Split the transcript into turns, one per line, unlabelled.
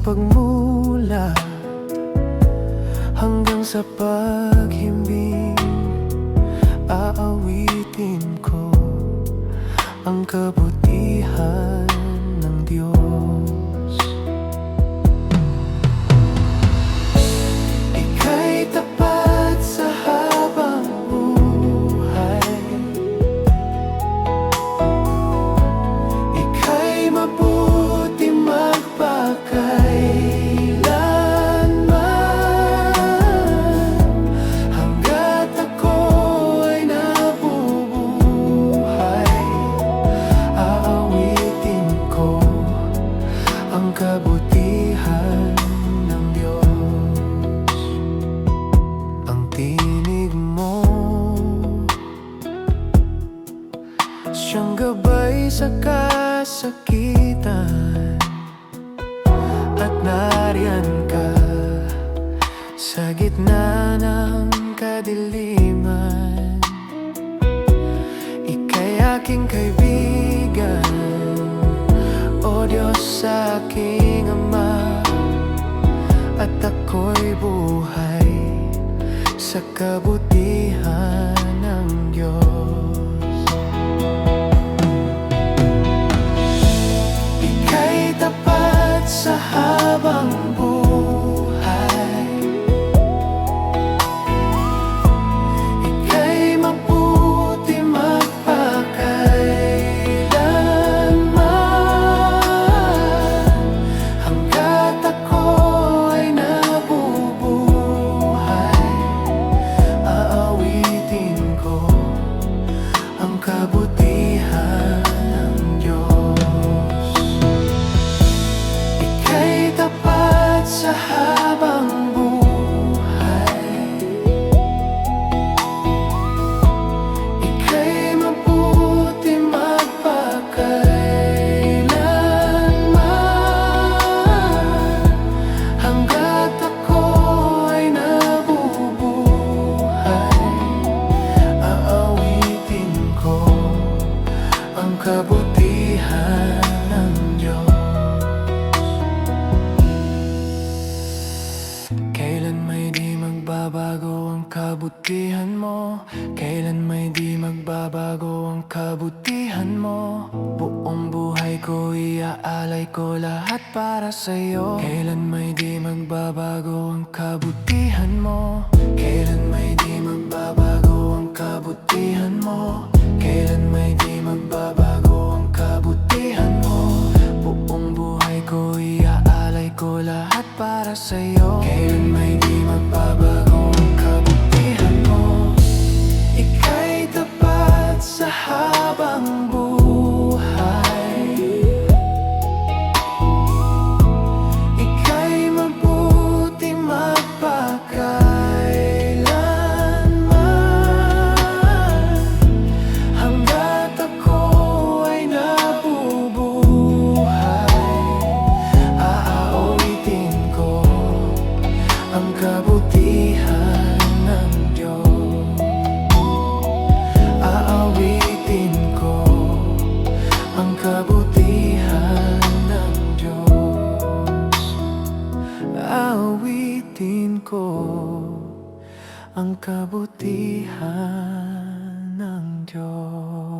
pagmula hanggang sa paghimbing, aawitin ko ang kabutihan ng Diyos. Ika'y tapat sa habang buhay, ika'y mabuti magpakailanman. Hanggat ako ay nabubuhay, aawitin ko ang kabutihan ng Diyos. Ang tinig mo, siyang gabay sa kasakitan, at nariyan ka sa gitna ng kadiliman. Ika'y aking kaibigan, O Diyos, aking Ama, at ako'y buhay sa kabutihan ng Diyos. Ika'y tapat sa habang buhay, ika'y mabuti magpakailanman. Hanggat ako ay nabubuhay, aawitin ko ang kabutihan ng Diyos. Ika'y tapat sa habang buhay, ika'y mabuti magpakailanman. Hanggat ako ay nabubuhay, aawitin ko ang kabutihan ng Diyos. Kailan may di magbabago ang kabutihan mo, kailan may di magbabago ang kabutihan mo. Buong buhay ko iaalay ko lahat para sa'yo. Kailan may di magbabago ang kabutihan mo, kailan may di magbabago ang kabutihan mo, kailan may di magbabago ang kabutihan mo. Buong buhay ko iaalay ko lahat para sa'yo. Kailan may di magbabago ang kabutihan mo. Ika'y tapat sa habang buhay, ika'y mabuti magpakailanman. Hanggat ako ay nabubuhay, aawitin ko ang kabutihan ng Diyos. Aawitin ko ang kabutihan ng Diyos. Aawitin ko ang kabutihan ng Diyos.